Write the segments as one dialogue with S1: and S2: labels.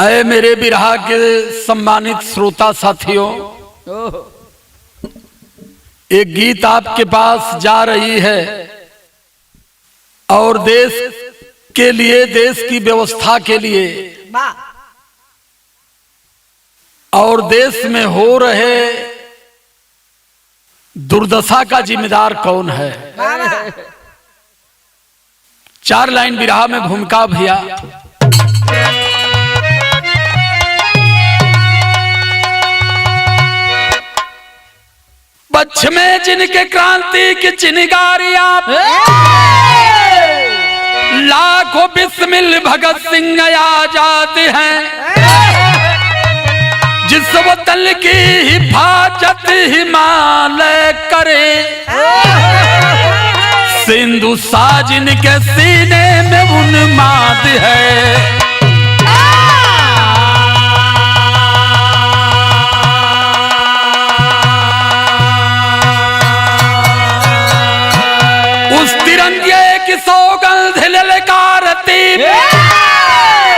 S1: है मेरे बिरहा के सम्मानित श्रोता साथियों, एक गीत आपके पास जा रही है और देश के लिए, देश की व्यवस्था के लिए और देश में हो रहे दुर्दशा का जिम्मेदार कौन है। 4 लाइन बिरहा में भूमिका भैया। पश्चिमे जिनके क्रांति की चिनगारियां, लाखों बिस्मिल भगत सिंह आजाद हैं। जिस वतन की हिफाजत हिमालय करे, सिंधु साजिन के सीने में उन्माद है। उस तिरंगे की सौगंध ललकारती,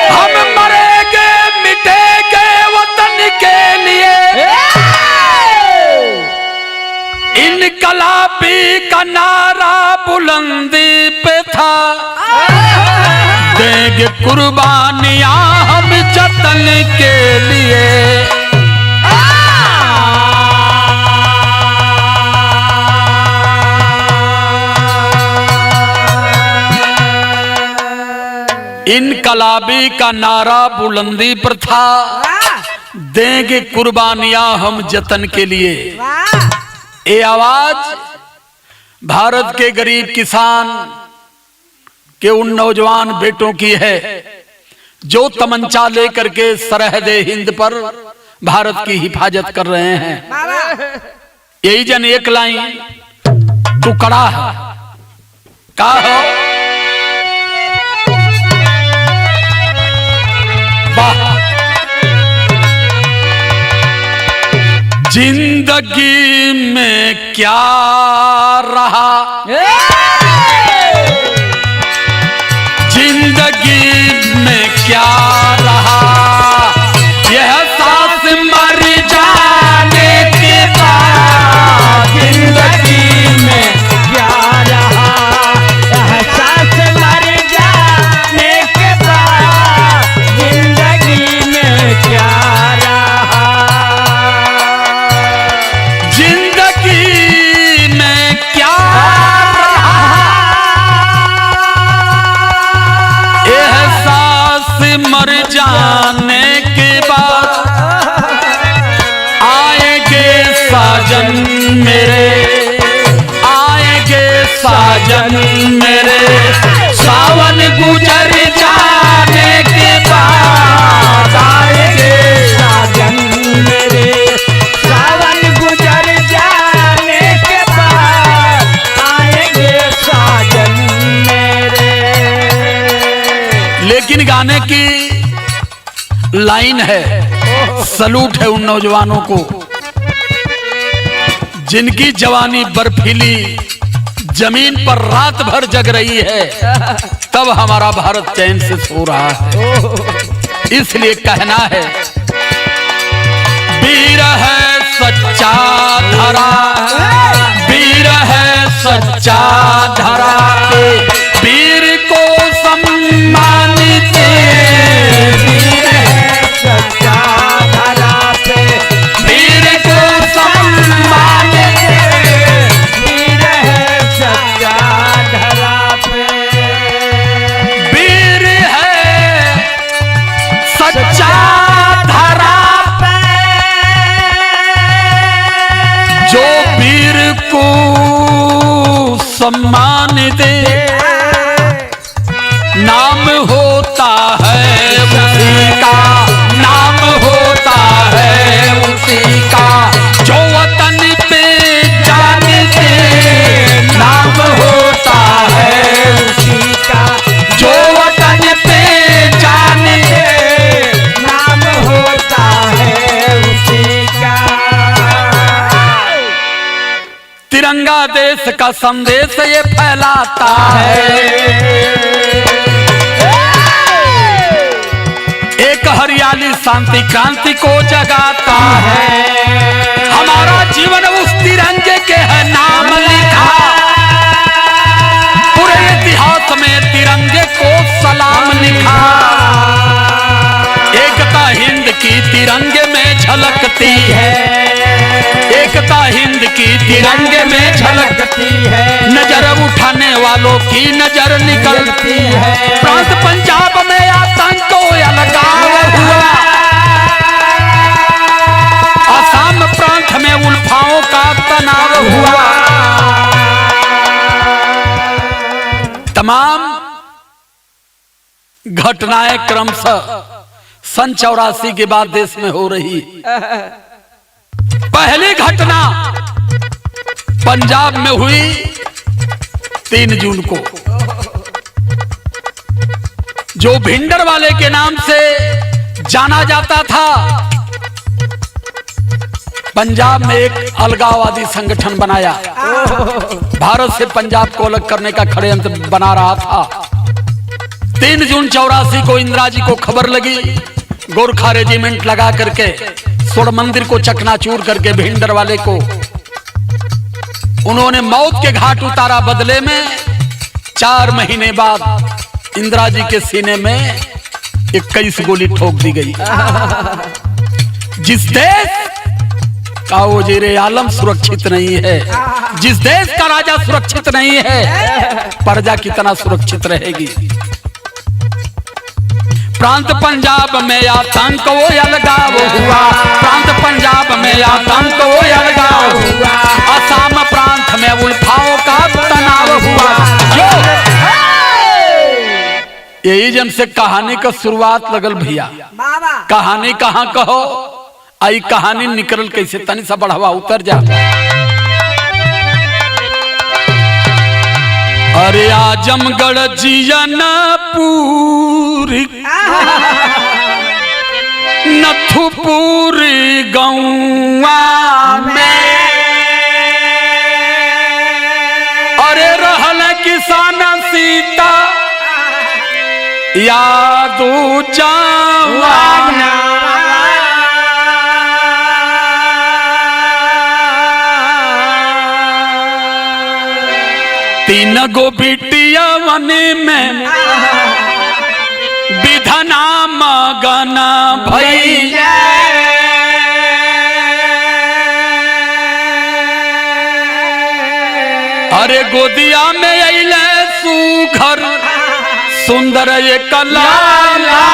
S1: हम मरेंगे मिटेंगे वतन के लिए। इनकलाबी का नारा बुलंदी पे था, देंगे कुर्बानियां हम जतन के लिए। इनकलाबी का नारा बुलंदी पर था, देंगे कुर्बानियां हम जतन के लिए। ये आवाज भारत के गरीब किसान के उन नौजवान बेटों की है जो तमंचा लेकर के सरहदे हिंद पर भारत की हिफाजत कर रहे हैं। यही जन एक लाइन टुकड़ा है का हो। जिंदगी में क्या रहा, जिंदगी में क्या रहा, यह सांस मर जाने के बाद। जिंदगी में क्या रहा,
S2: यह सांस मर जाने के बाद। जिंदगी में क्या रहा,
S1: जिंदगी में क्या रहा, एहसास मर जाने के बाद। आएंगे साजन मेरे, आएंगे साजन मेरे, सावन गुजर जाने के बाद। आएंगे
S2: साजन मेरे, सावन गुजर जाने के बाद। आएंगे साजन मेरे।
S1: लेकिन गाने की लाइन है, सलूट है उन नौजवानों को जिनकी जवानी बर्फीली जमीन पर रात भर जग रही है, तब हमारा भारत चैन से सो रहा है। इसलिए कहना है, वीर है सच्चा धरा, वीर है सच्चा धरा पे, वीर को सम्मानित।
S2: वीर है सच्चा धरा पे,
S1: वीर को सम्मानित।
S2: वीर है सच्चा धरा पे।
S1: वीर है सच्चा धरा पे, जो वीर को सम्मान दे। नाम होता है उसी का, नाम होता है उसी का, जो वतन पे जान दे। नाम होता है उसी का, जो वतन पे जान दे।
S2: नाम होता है उसी का।
S1: तिरंगा देश का संदेश ये फैलाता है। एक हरियाली शांति क्रांति को जगाता है। हमारा जीवन उस तिरंगे के है नाम लिखा, पूरे इतिहास में तिरंगे को सलाम लिखा। एकता हिंद की तिरंगे में झलकती है, एकता हिंद की तिरंगे में झलकती है। नजर उठाने वालों की नजर निकलती है। प्रांत पंजाब में आतंक को अलगाव हुआ, असम प्रांत में उल्फाओं का तनाव हुआ। तमाम घटनाएं क्रमशः सन 84 के बाद देश में हो रही। पहली घटना पंजाब में हुई 3 जून को, जो भिंडर वाले के नाम से जाना जाता था। पंजाब में एक अलगाववादी संगठन बनाया, भारत से पंजाब को अलग करने का षड्यंत्र बना रहा था। 3 जून 84 को इंदिरा जी को खबर लगी, गोरखा रेजिमेंट लगा करके स्वर्ण मंदिर को चकनाचूर करके भिंडर वाले को उन्होंने मौत के घाट उतारा। बदले में 4 महीने बाद इंदिरा जी के सीने में 21 गोली ठोक दी गई। जिस देश का वजीरे आलम सुरक्षित नहीं है, जिस देश का राजा सुरक्षित नहीं है, प्रजा कितना सुरक्षित रहेगी। प्रांत पंजाब में आतंक वो अलगाव हुआ, प्रांत पंजाब में आतंक वो अलगाव हुआ। असम प्रांत में उल्फाओं का तनाव हुआ। जो यही जन से कहानी का शुरुआत लगल भैया। कहानी कहाँ कहो आई, कहानी निकल कैसे, तनी सा बढ़ावा उतर जा। अरे आजमगढ़ जियनपुर नथुपुरी गौवा में, अरे रहल किसान सीता यादू जवाना। तीन गो बिटिया वने में विधना मगन भैया। अरे गोदिया में अइले सुघर सुंदर एक लाला।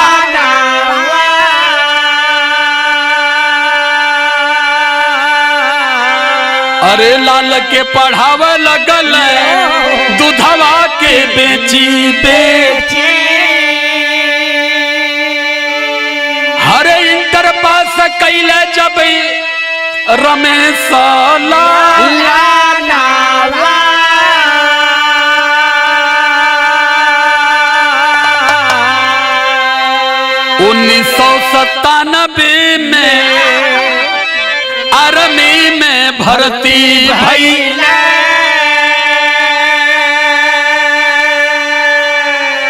S1: अरे लाल के पढ़ावे लगल दूधवा के बेची बेची। हरे इंटर पास कैले जब रमेश लाला। 1997 में आर्मी में भर्ती भई।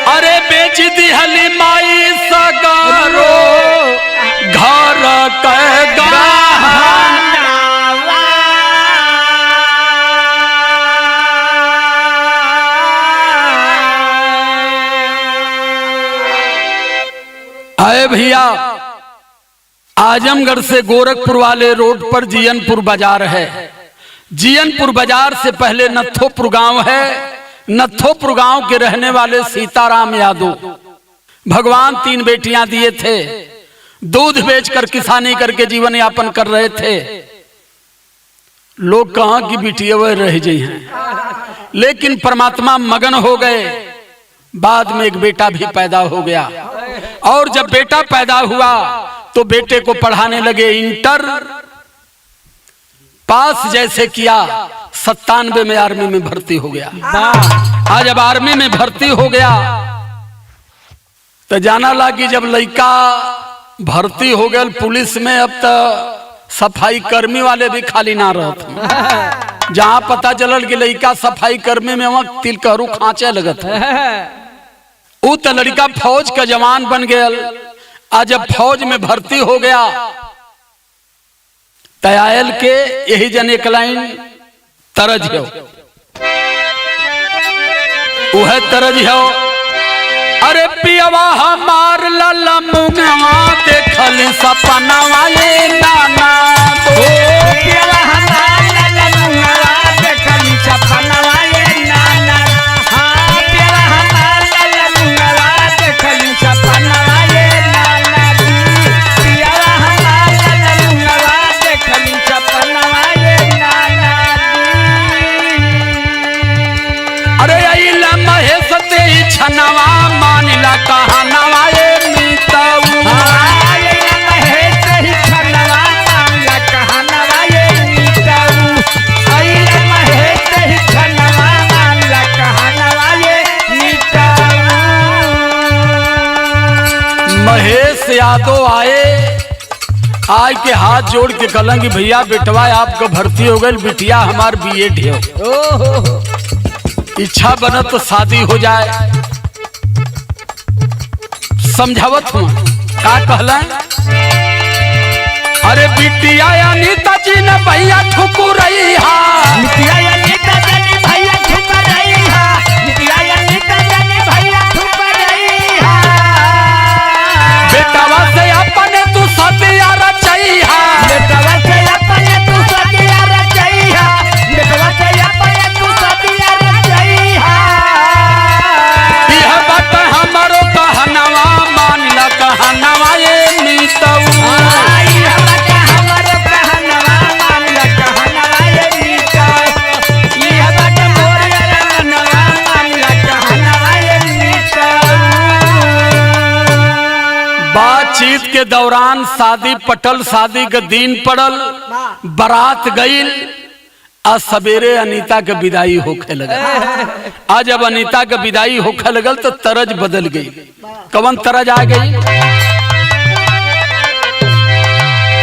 S1: अरे बेच दिहली माई सगारो घर कह आए भैया। आजमगढ़ से गोरखपुर वाले रोड पर जियनपुर बाजार है। जियनपुर बाजार से पहले नथोपुर गांव है। नथोपुर गांव के रहने वाले सीताराम यादव भगवान 3 बेटियां दिए थे। दूध बेचकर किसानी करके जीवन यापन कर रहे थे। लोग कहां की बिटिया वह रह गई हैं, लेकिन परमात्मा मगन हो गए। बाद में एक बेटा भी पैदा हो गया, और जब बेटा पैदा हुआ तो बेटे को पढ़ाने लगे। इंटर पास जैसे किया, 97 में आर्मी में भर्ती हो गया। आज जब आर्मी में भर्ती हो गया तो जाना लगी, जब लड़का भर्ती हो गया पुलिस में, अब तो सफाई कर्मी वाले भी खाली ना रहते। जहां पता चलल कि लड़का सफाई कर्मी में, वहां तिलकहरू खांचे लगत। उ तो लड़का फौज का जवान बन गया। आज जब फौज में भर्ती हो गया तयायल के यही जन एक लाइन तरज हो, वह तरज हो। अरे पियवा हमार लला मुंगवा देखली सपनावा ये नाना तो,
S2: पियवा हमार लला मुंगवा देखली सपनावा ये नाना, हाँ पियवा हमार लला मुंगवा देखली सपनावा ये नाना, पियवा हमार लला मुंगवा देखली सपनावा ये नाना।
S1: अरे अइला महेश ते छनवा मानिला कहनवा ये मीतऊ,
S2: अइला महेश ही छनवा मानिला कहनवा ये मीतऊ, अइला महेश ही छनवा मानिला कहनवा ये मीतऊ।
S1: महेश यादव आए के हाथ जोड़ के कहलन कि भैया बेटवा आपका भर्ती हो गई, बिटिया हमार बीएड हो, इच्छा बना तो शादी हो जाए। समझावत हूँ का कहला, अरे बिटिया अनीता जी ने भैया ठुकुरई हा,
S2: बिटिया अनीता जी ने भैया ठुकुरई हा, बिटिया अनीता जी ने भैया ठुकुरई हा।
S1: बेटवा से अपने तू सतिया रचई हा,
S2: बेटवा से अपने तू सतिया रचई हा, बेटवा से अपने तू सतिया रचई हा।
S1: यह बात हमारो कहनवा मानिला कहनवा ये मीतऊ,
S2: यह बात हमारो कहनवा मानिला कहनवा ये मीतऊ, यह बात मोर कहनवा मानिला कहनवा ये मीतऊ।
S1: बातचीत के दौरान शादी पटल, शादी के दिन पड़ल, बारात गईल। आज सवेरे अनीता के विदाई होखे लगल। आज जब अनीता के विदाई होखे लगल तो तरज बदल गई। कवन तरज आ गई?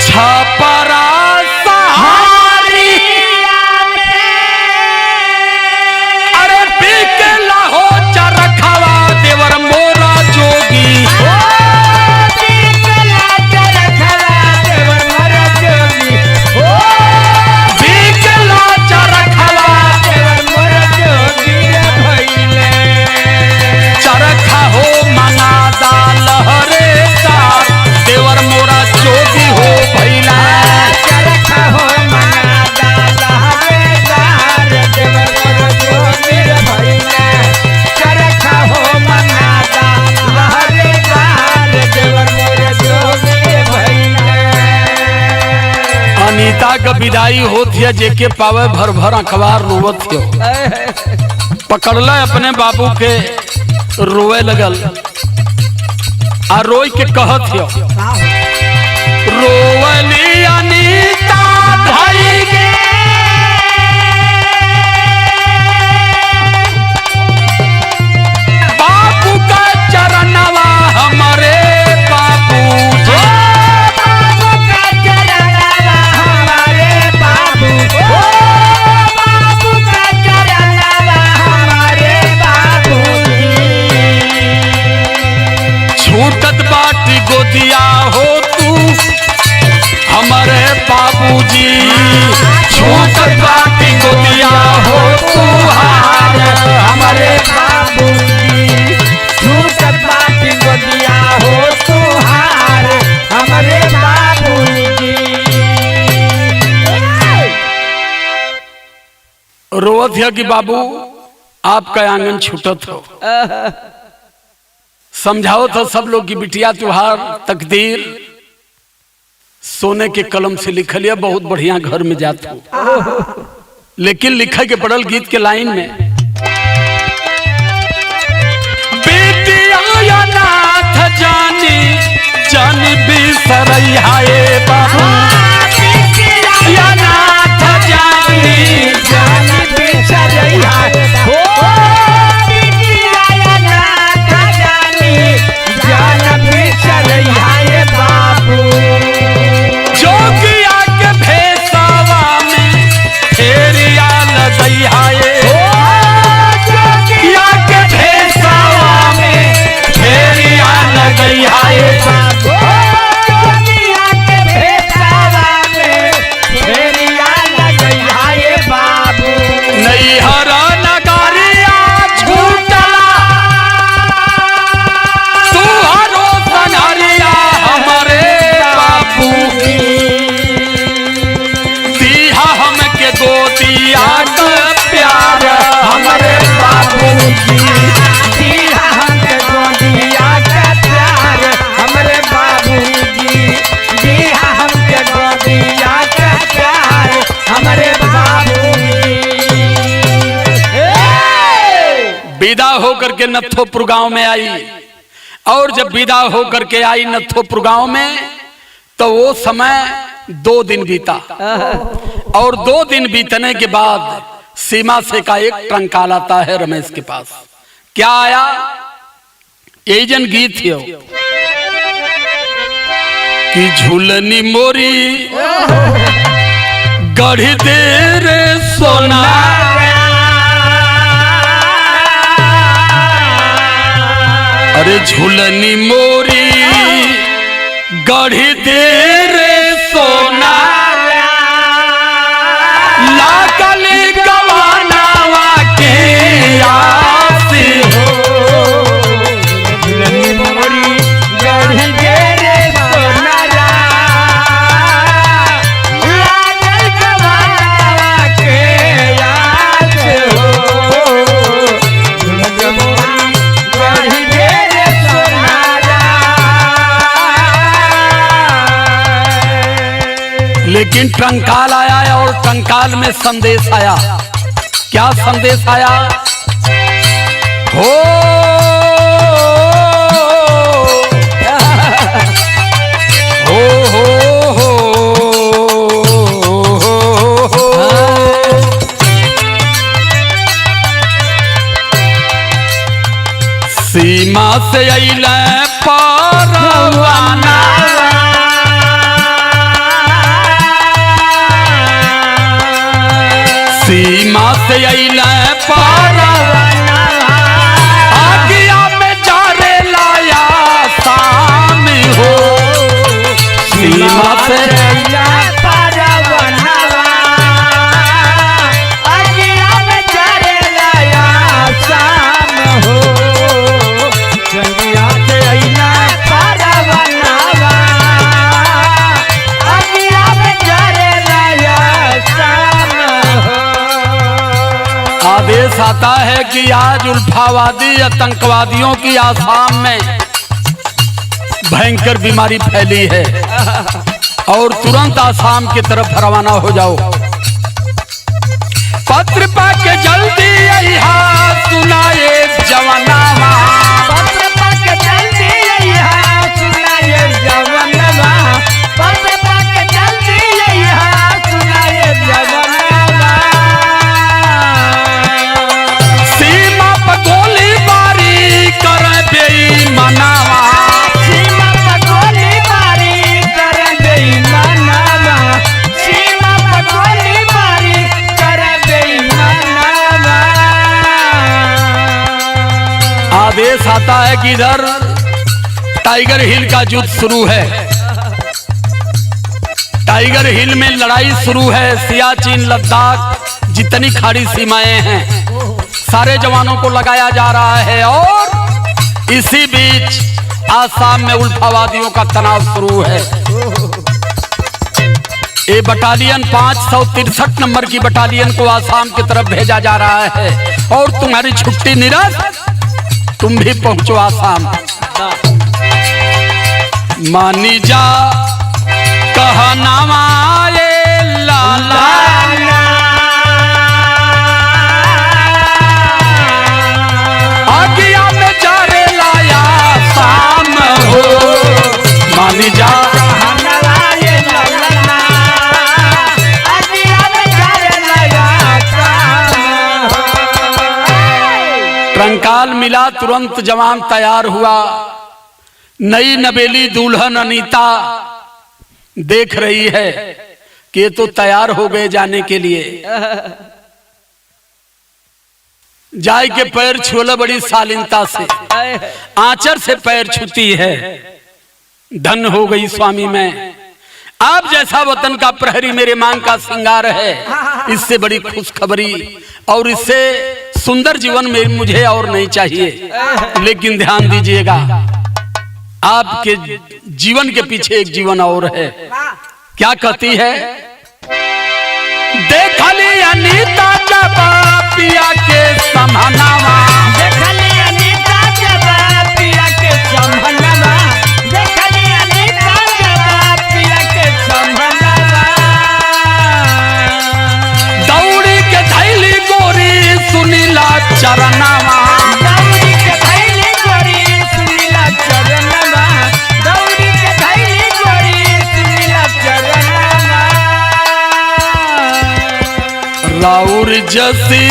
S1: छपरा सहारी अरे बिकला हो चरखवा देवर मोरा जोगी, चरखा हो मंगादा लहरे दार देवर मोरा जोगी हो भैला,
S2: चरखा हो मंगादा लहरे दार देवर मोरा जोगी भैला, चरखा हो मंगादा लहरे दार देवर मोरा जोगी भैला।
S1: अनीता का विदाई होत है, जेके पावे भर भर अखबार रोवत हो, पकड़ला अपने बाबू के रोए लगल आ रोई के कहत हो, रोवली अनीता भाई के बाबू का चरणवा हमारे बाबू जी,
S2: बाबू का चरणवा हमारे बाबू, बाबू का चरणवा हमारे बाबू जी।
S1: छूटत बाटी गोदिया हो तू हमारे बाबूजी, छूटत बाटी गोदिया हो तू हमारे
S2: बाबू जी, छूटत बाटी गोदिया हो तुहार हमारे बाबू जी।
S1: रोवत है कि बाबू आपका आंगन छूटत हो। समझाओ तो सब लोग की बिटिया तुहार तकदीर सोने के कलम से लिखल है, बहुत बढ़िया घर में जात हो, लेकिन लिखे के पड़ल गीत के लाइन में, बिटिया नाथ जानी जानी बिसरैया ए बाबू, बिटिया नाथ जानी
S2: जानी बिसरैया हो, बिटिया नाथ जानी जान बिसरैया ए बाबू।
S1: जोगिया के भेसावा में फेरिया लगैया ए, होकर के नथोपुर गांव में आई, और जब विदा होकर के आई नथोपुर गांव में तो वो समय 2 दिन बीता, और 2 दिन बीतने के बाद सीमा से का एक टंकाल आता है रमेश के पास। क्या आया? यही जन गीत है कि झूलनी मोरी गढ़ी दे रे सोना, अरे झूलनी मोरी गढ़ी दे रे सोना, लागल गवानावा के आस हो,
S2: झूलनी मोरी गढ़ी दे रे सोना, लागल गवानावा के आस हो, झूलनी मोरी गढ़ी दे रे सोना।
S1: लेकिन टंकाल आया और टंकाल में संदेश आया। क्या संदेश आया? हो सीमा से अइले परवाना, सीमा से अइले परवाना, आगिया में जारे लाया शाम हो, सीमा से
S2: अइले परवाना, आगिया में जारे लाया शाम हो, जंगिया से अइले परवाना, आगिया में जारे लाया शाम हो।
S1: आदेश आता है कि आज उल्फावादी आतंकवादियों की आसाम में भयंकर बीमारी फैली है और तुरंत आसाम की तरफ रवाना हो जाओ। पत्र पाके जल्दी अइहा सुनाए जवानावा,
S2: पत्र पाके जल्दी अइहा सुनाए जवानावा, पत्र पाके जल्दी अइहा सुनाए जवानावा।
S1: सीमा पर गोलीबारी कर बेईमानवा,
S2: सीमा पर गोलीबारी कर बेईमानवा, सीमा पर गोलीबारी कर बेईमानवा।
S1: आदेश आता है कि इधर टाइगर हिल का युद्ध शुरू है। टाइगर हिल में लड़ाई शुरू है। सियाचिन, लद्दाख, जितनी खाड़ी सीमाएं हैं सारे जवानों को लगाया जा रहा है, और इसी बीच आसाम में उल्फावादियों का तनाव शुरू है। ये बटालियन 563 नंबर की बटालियन को आसाम की तरफ भेजा जा रहा है, और तुम्हारी छुट्टी निरस्त, तुम भी पहुंचो आसाम। मानी जा कहनावा ये लाला, आगिया में जारे लाया शाम हो, मानी जा टंकाल मिला, तुरंत जवान तैयार हुआ। नई नवेली दुल्हन अनीता देख रही है कि ये तो तैयार हो गए जाने के लिए। जाय के पैर छुअला बड़ी शालीनता से, आंचर से पैर छूती है। धन हो गई स्वामी मैं, आप जैसा वतन का प्रहरी मेरे मांग का श्रृंगार है। इससे बड़ी खुशखबरी और इससे सुंदर जीवन में मुझे और नहीं चाहिए। लेकिन ध्यान दीजिएगा, आपके जीवन के पीछे एक जीवन और है। क्या कहती है? देख ली अनीता जब पिया के समहनावा,
S2: देख ली अनीता जब पिया के समहनावा, देख ली अनीता जब पिया के समहनावा।
S1: दौड़ी के धैली गोरी सुनीला चरनावा,
S2: दौड़ी
S1: जसी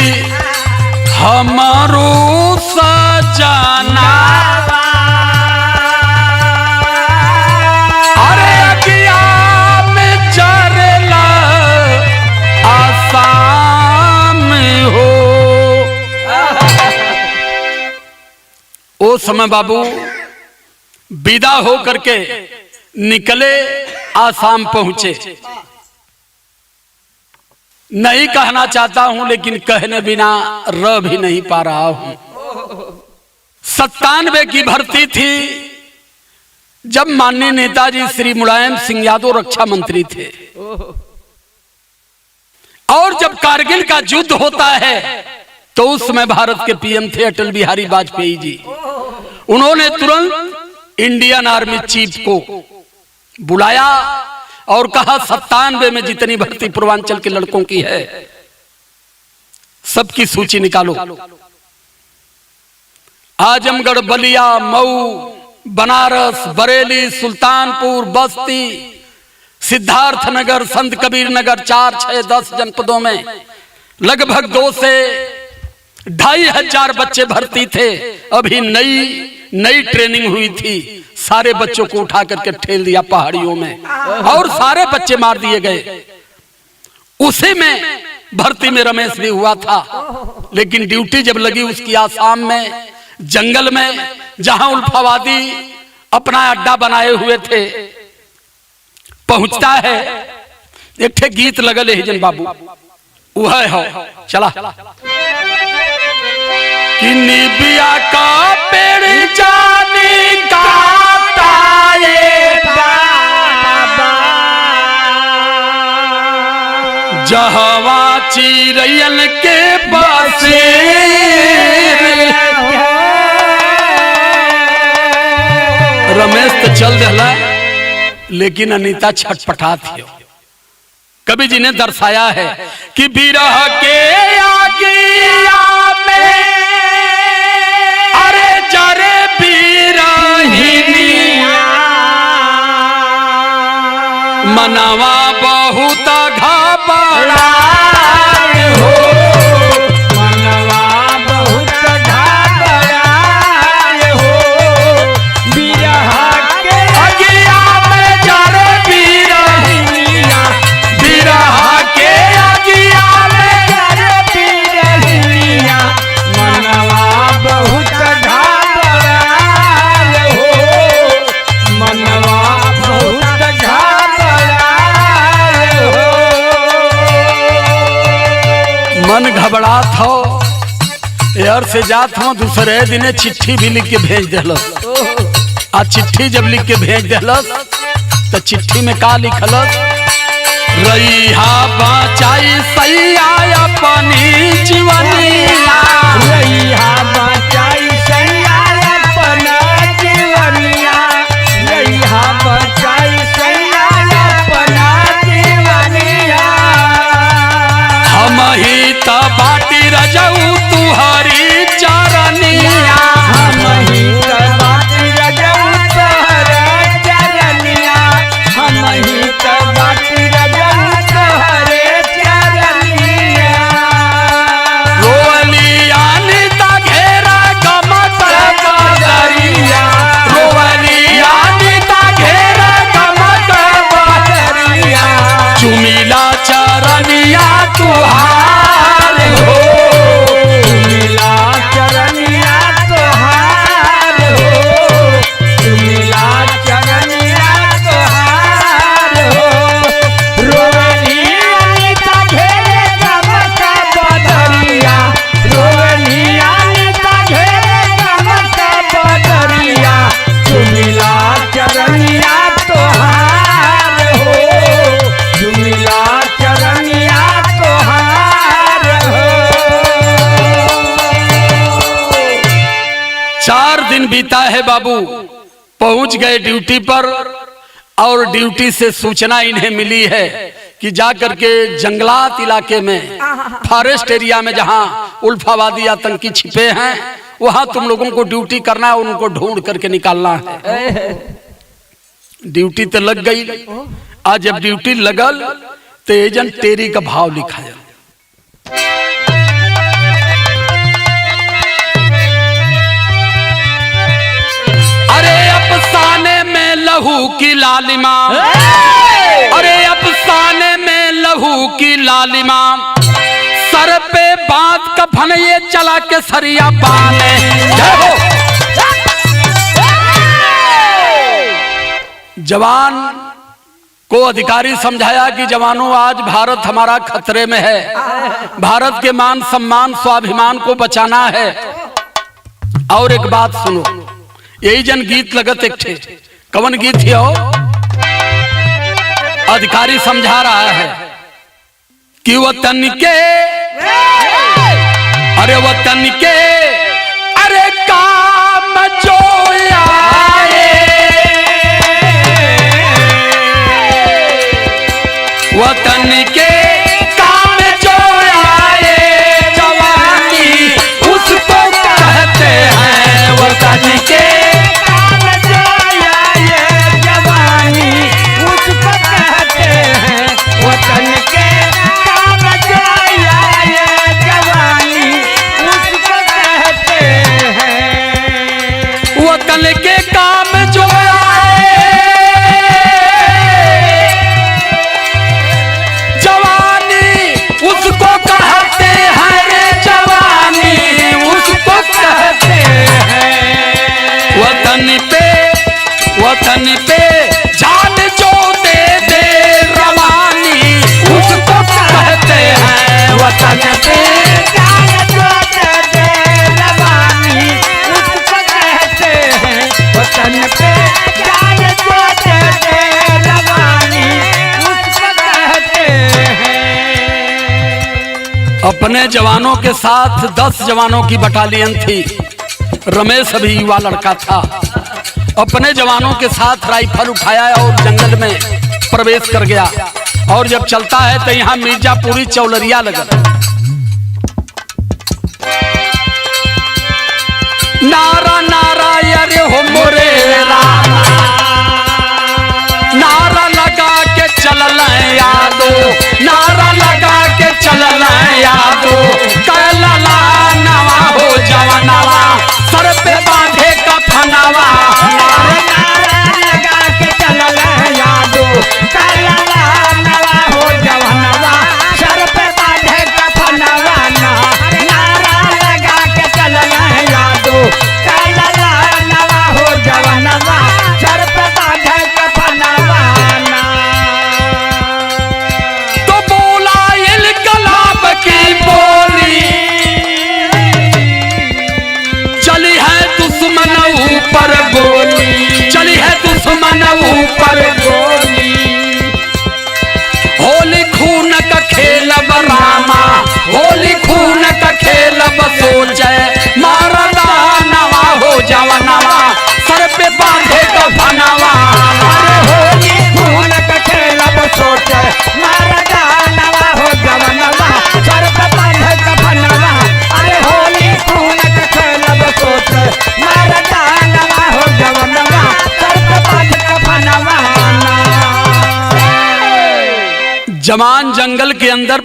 S1: हमारो सजाना अरे अगिया में चरेला आसाम हो। ओ समय बाबू विदा हो करके निकले, आसाम पहुंचे। नहीं कहना चाहता हूं लेकिन कहने बिना रह भी नहीं पा रहा हूं। 97 की भर्ती थी जब माननीय नेताजी श्री मुलायम सिंह यादव रक्षा मंत्री थे, और जब कारगिल का युद्ध होता है तो उस समय भारत के पीएम थे अटल बिहारी वाजपेयी जी। उन्होंने तुरंत इंडियन आर्मी चीफ को बुलाया और कहा 97 में जितनी भर्ती पूर्वांचल के लड़कों की है सबकी सूची निकालो। आजमगढ़, बलिया, मऊ, बनारस, बरेली, सुल्तानपुर, बस्ती, सिद्धार्थनगर, संत कबीर नगर, 4, 6, 10 जनपदों में लगभग 2 से 2,500 बच्चे भर्ती थे। अभी नई ट्रेनिंग हुई थी। सारे बच्चों को उठा करके ठेल दिया पहाड़ियों में और सारे बच्चे मार दिए गए। उसी में भर्ती में रमेश भी हुआ था, लेकिन ड्यूटी जब लगी उसकी आसाम में जंगल में, जहां उल्फावादी अपना अड्डा बनाए हुए थे, पहुंचता है। एक ठे गीत लगल है जन बाबू, वह हो चला कि निबिया का पेड़ जाने काटा ये बाबा, जहवा चिरैयन के बसे। रमेश तो चल रहा लेकिन अनीता छटपटा थी। कवि जी ने दर्शाया है कि बिरह के आगिया में अरे जरे बिरहिनिया, मनवा बहुत घबराए हो,
S2: मनवा बहुत घबराए हो, बिरह के
S1: आगिया में जरे बिरहिनिया, बिरह के आगिया में
S2: जरे बिरहिनिया, मनवा बहुत घबराए हो, मनवा बहुत घबराए हो।
S1: मन घबरात हो, यार से जात हो। दूसरे दिन चिट्ठी भी लिख के भेज दिलस। आ चिट्ठी जब लिख के भेज दिलस तो चिट्ठी में का लिखलस, रैहा बचाई सैया अपनी जीवनिया,
S2: रैहा बचाई सैया अपना जीवनिया, रैहा बचाई सैया अपना जीवनिया।
S1: हम ही त बाटी रजऊ तुहरी चरनिया,
S2: हम ही त बाटी रजऊ तोहरा चरनिया, हम ही त बाटी रजऊ तोहरे चरनिया।
S1: रोवलिया नीता घेरा गमत बदरिया, रोवलिया नीता घेरा गमत बदरिया, चुमिला चरनिया तुहार हो,
S2: मिला चरनिया तोहार हो, मिला चरनिया तोहार हो। रोवलिया नीता घेरे गमत बदरिया, रोवलिया नीता घेरे गमत बदरिया, मिला चरनिया तोहार हो, मिला चरनिया तोहार हो।
S1: 4 दिन बीता है बाबू। पहुंच गए ड्यूटी पर और ड्यूटी से सूचना इन्हें मिली है कि जाकर के जंगलात इलाके में, फॉरेस्ट एरिया में जहां उल्फावादी आतंकी छिपे हैं, वहां तुम लोगों को ड्यूटी करना है, उनको ढूंढ करके निकालना है। ड्यूटी तो लग गई। आज जब ड्यूटी लगल तो एजेंट टेरी का भाव लिखा है। लहू की लालिमा, अरे अफसाने में लहू की लालिमा, सर पे बांध कफन ये चला के सरिया बाने। जय हो। जवान को अधिकारी समझाया कि जवानों आज भारत हमारा खतरे में है, भारत के मान सम्मान स्वाभिमान को बचाना है। और एक बात सुनो, यही जन गीत लगत एक थे, कवन गीत है हो? अधिकारी समझा रहा है कि वतन के, अरे वतन के, अरे काम जो आए, वतन के काम जो आए, जवानी उसको कहते हैं। वतन के
S2: काम जो आए, जवानी उसको कहते हैं। वतन के काम जो आए, जवानी उसको कहते हैं।
S1: वतन के काम जो आए, जवानी उसको कहते हैं रे, जवानी उसको कहते हैं। वतन पे जान जो दे दे रवानी उसको कहते हैं। वतन पे
S2: जान जो दे दे रवानी उसको कहते हैं। वतन पे जान जो दे दे रवानी उसको कहते हैं।
S1: अपने जवानों के साथ 10 जवानों की बटालियन थी। रमेश अभी युवा लड़का था, अपने जवानों के साथ राइफल उठाया और जंगल में प्रवेश कर गया। और जब चलता है तो यहाँ मिर्जापुरी चौलरिया लगा। नारा नारा अरे हो मोरे रामा, नारा लगा के चलल यादो, नारा लगा के चलल यादो, कैला नवा हो जवानवा, सर पे बांधे कफनवा।
S2: नारा लगा के चलल यादो, कैला नवा हो जवानवा, सर पे बांधे कफनवा। नारा लगा के चलल यादो, कैला नवा हो जवानवा, सर पे बांधे कफनवा।
S1: तो बोला इनकलाब की बोली, चली है दुश्मन ऊपर गोली, चली है दुश्मन ऊपर गोली। होली खून का खेल रामा, होली खून का खेल सोचे, मारदा नवा हो जवानवा, सर पे बांधे कफनवा।
S2: अरे होली खून का खेल सोचे, मारदा नवा हो जवानवा, सर पे बांधे कफनवा। अरे होली खून का खेल सोचे, मारदा नवा हो जवानवा, सर पे बांधे कफनवा।
S1: जवान जंगल के अंदर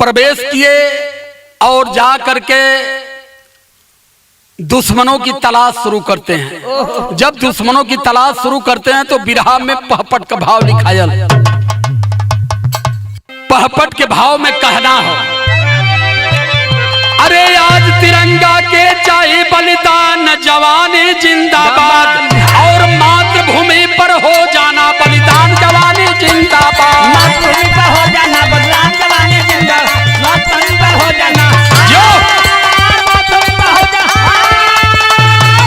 S1: प्रवेश किए और जा करके दुश्मनों की तलाश शुरू करते हैं। जब दुश्मनों की तलाश शुरू करते हैं तो बिरहा में पहपट का भाव लिखायल। पहपट के भाव में कहना हो, अरे आज तिरंगा के चाहे बलिदान, जवानी जिंदाबाद, और मातृभूमि पर हो जाना बलिदान, जवानी जिंदाबाद।
S2: मातृभूमि पर हो जाना बलिदान, जवानी जिंदाबाद। मातृभूमि पर हो जाना
S1: जो
S2: मातृभूमि पर हो जाना,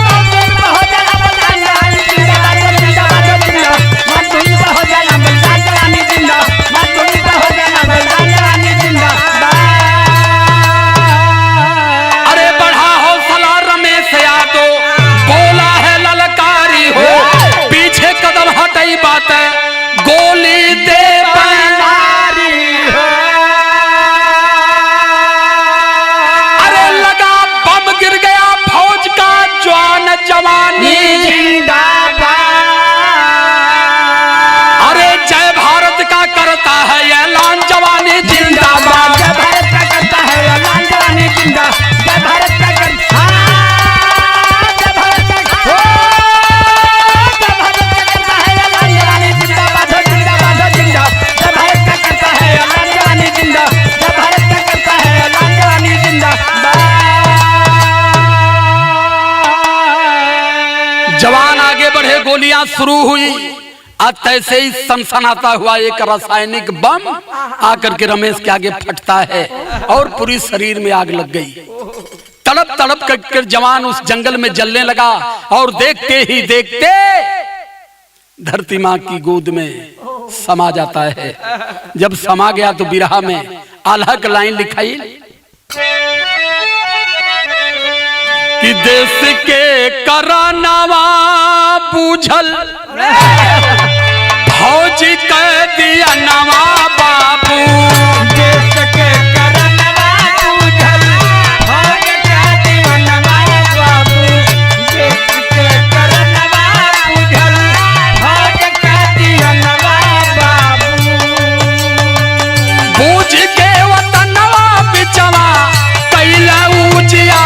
S2: मातृभूमि पर हो जाना बलिदान, जवानी जिंदाबाद, जिंदाबाद। मातृभूमि पर हो जाना बलिदान, जवानी जिंदाबाद। मातृभूमि पर हो जाना बलिदान, जवानी जिंदाबाद।
S1: अरे बढ़ा हौसला रमेश यादव, बोला है ललकारी हो, पीछे कदम हटई बात है, गोली दे बनारी हो। अरे लगा बम गिर गया फौज का जवान, जवानी
S2: जिंदाबाद।
S1: अरे जय भारत का करता है ऐलान, जवानी जिंदाबाद।
S2: जय भारत का करता है ऐलान, जवानी जिंदाबाद। जय भारत का करता है, जय भारत का, जय भारत का करता है
S1: आगे बढ़े, गोलियां शुरू हुई। आज तैसे ही सनसनाता हुआ एक रासायनिक बम आकर के रमेश के आगे फटता है और पूरी शरीर में आग लग गई। तड़प तड़प कर जवान उस जंगल में जलने लगा और देखते ही देखते धरती माँ की गोद में समा जाता है। जब समा गया तो बिरहा में आल्हा की लाइन लिखाई कि देश के करानावा बूझल फौजी कह दिया नवा बाबू।
S2: देश के करनवा बूझल फौज कह दिया नवा बाबू। देश के करनवा बूझल फौज कह दिया नवा बाबू।
S1: बूझ के वतनवा बिचवा कैला ऊजिया।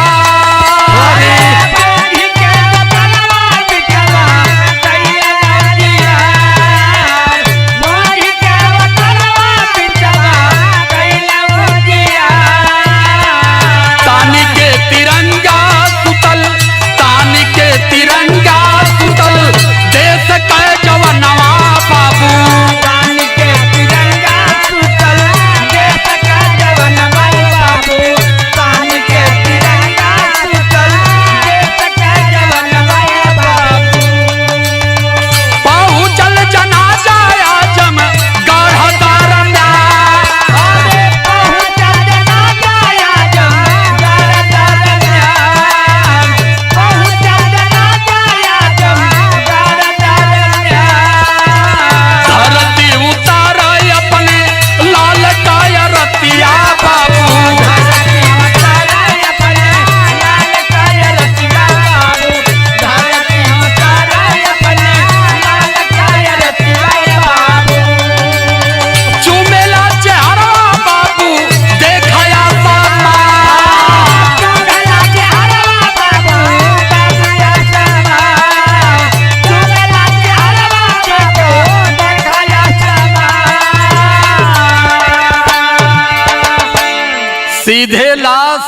S1: सीधे लाश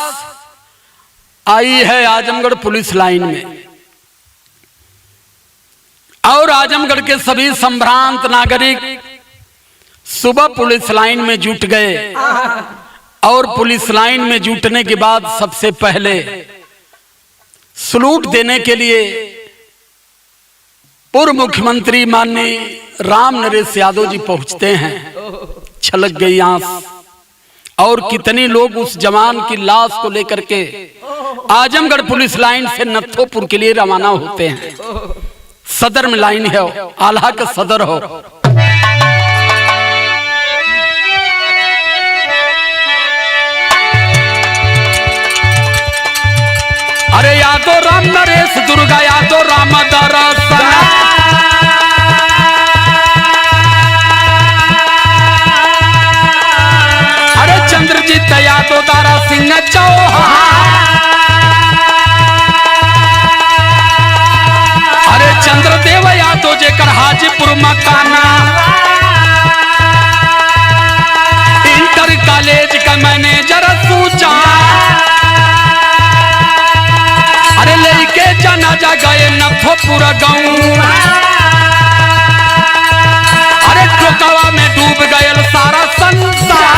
S1: आई है आजमगढ़ पुलिस लाइन में और आजमगढ़ के सभी संभ्रांत नागरिक सुबह पुलिस लाइन में जुट गए और पुलिस लाइन में जुटने के बाद सबसे पहले सलूट देने के लिए पूर्व मुख्यमंत्री माननीय राम नरेश यादव जी पहुंचते हैं। छलक गई आंख और कितने लोग उस जवान की लाश को लेकर के आजमगढ़ पुलिस लाइन से नत्थोपुर के लिए रवाना होते हैं। सदर में लाइन है, आल्हा का सदर हो। अरे यादव राम नरेश दुर्गा यादव राम दरसन। अरे चंद्रजीत यादव दारा सिंह चौहान। अरे चंद्रदेव यादव जेकर हाजीपुर मकाना। इंटर कॉलेज का मैनेजर सूचा। अरे लेके जनाजा गए नत्थोपुर गाँव। अरे टोकवा में डूब गए सारा संसार।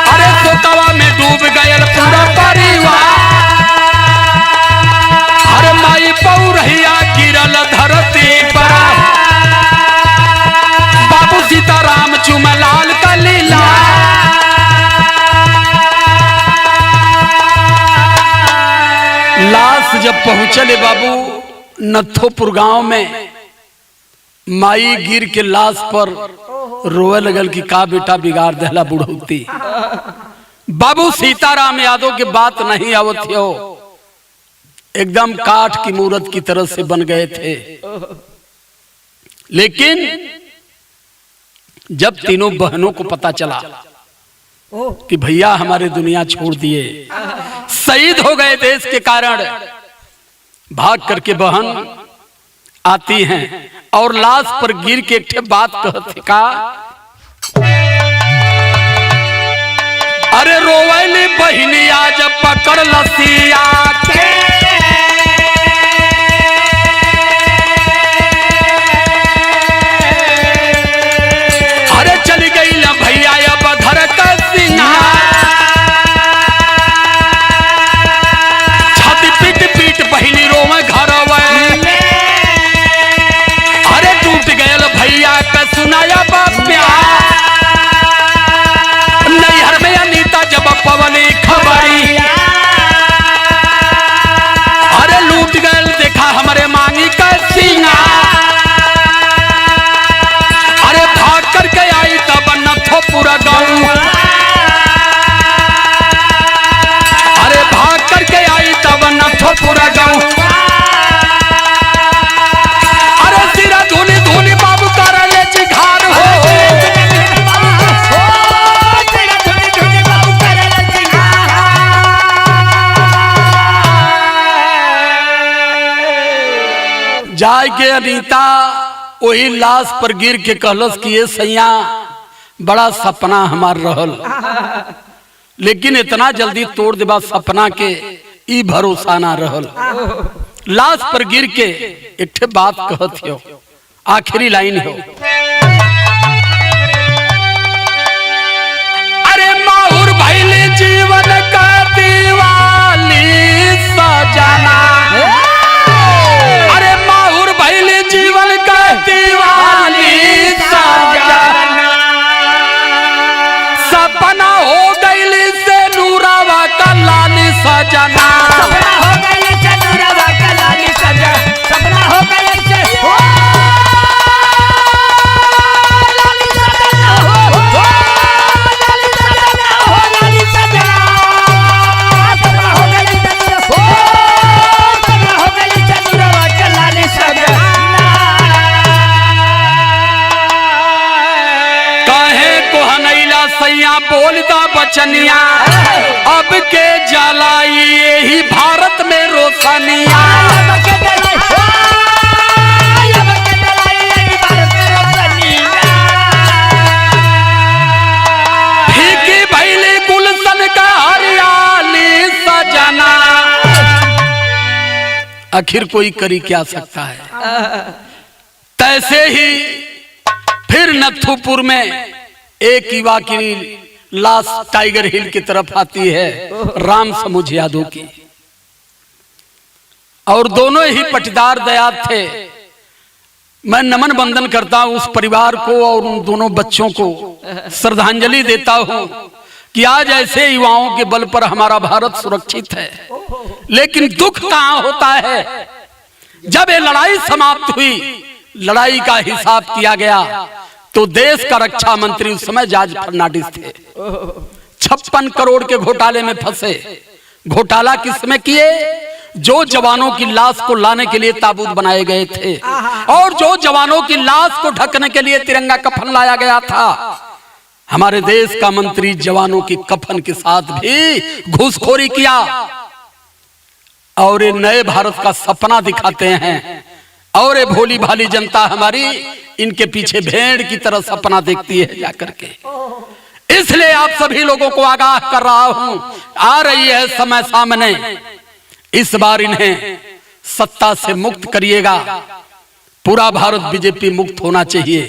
S1: अरे टोकवा में डूब गए पूरा परिवार। अरे माई पौरहिया गिरल धरती पर। बाबू सीताराम चुमलाल का लीला। लाश जब पहुंचले बाबू नत्थोपुर गांव में, माई गिर के लाश पर रोए लगल कि का बेटा बिगाड़ देला बुढ़ौती। बाबू सीताराम यादव के बात नहीं आवत हो, एकदम काठ की मूर्त की तरह से बन गए थे। लेकिन जब तीनों बहनों को पता चला कि भैया हमारे दुनिया छोड़ दिए, शहीद हो गए देश के कारण, भाग करके बहन आती हैं और लाश पर गिर के एक बात कहते का, अरे रोवैली बहिनी आज पकड़ लसिया के। जाय के अनीता वही लाश पर गिर के कहलस कि ये सैया बड़ा सपना हमार रहल, लेकिन इतना जल्दी तोड़ देबा सपना के ई भरोसा ना रहल। लाश पर गिर के एक ठे बात कहत हो, आखिरी लाइन हो, अरे माहुर भइले जीवन का दीवाली सजना, अरे माहुर भइले जीवन का दीवाली सजना, सपना हो गइली से नूरावा का लाली सजना,
S2: सपना हो गई से नूरावा का लाली सजना, सपना हो गई से लाली सजना हो लाली सजना हो लाली सजना, सपना हो गई से सपना हो गई से नूरावा का लाली सजना।
S1: कहे को हनैला सैया बोलता बचनिया, अब के जलाई यही भारत में रोशनिया, फीकी भइली गुलशन का हरियाली सजना। आखिर कोई करी क्या सकता है। तैसे ही फिर नथुपुर में एक युवा की लाश टाइगर हिल की तरफ आती है, राम समूझ यादव की, और दोनों ही पटीदार दयाद थे। मैं नमन बंदन करता हूं उस परिवार को और उन दोनों बच्चों को श्रद्धांजलि देता हूं कि आज ऐसे युवाओं के बल पर हमारा भारत सुरक्षित है। लेकिन दुख कहां होता है, जब ये लड़ाई समाप्त हुई, लड़ाई का हिसाब किया गया, तो देश का रक्षा मंत्री उस समय जॉर्ज फर्नांडिस थे। 56 करोड़ के घोटाले में फंसे। घोटाला किसमें किए? जो जवानों की लाश को लाने के लिए ताबूत बनाए गए थे और जो जवानों की लाश को ढकने के लिए तिरंगा कफन लाया गया था, हमारे देश का मंत्री जवानों की कफन के साथ भी घूसखोरी किया और ये नए भारत का सपना दिखाते हैं। और ये भोली भाली जनता हमारी इनके पीछे भेड़ की तरह सपना देखती है जाकर के। इसलिए आप सभी लोगों को आगाह कर रहा हूं, आ रही है समय सामने, इस बार इन्हें सत्ता से मुक्त करिएगा। पूरा भारत बीजेपी मुक्त होना चाहिए।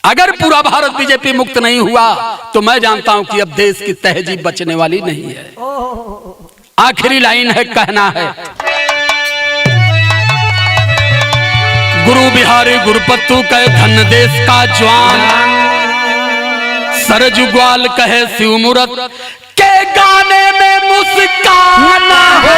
S1: अगर पूरा भारत बीजेपी मुक्त नहीं हुआ तो मैं जानता हूं कि अब देश की तहजीब बचने वाली नहीं है। आखिरी लाइन है, कहना है, गुरु बिहारी गुरुपत्तू कहे धन देश का जवान, सरजू ग्वाल कहे शिव मूरत के गाने में मुस्कान हो।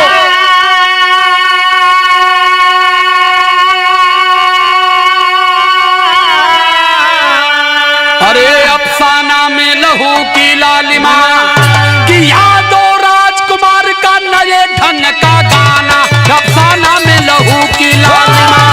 S1: अरे अफसाना में लहू की लालिमा कि यादो राजकुमार का नए ढंग का गाना, अफसाना में लहू की लालिमा।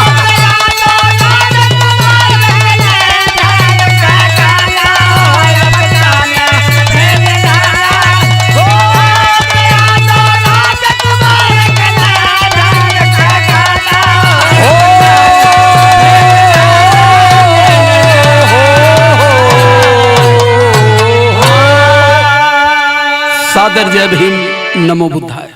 S1: सादर जय भीम, नमो बुद्धाय।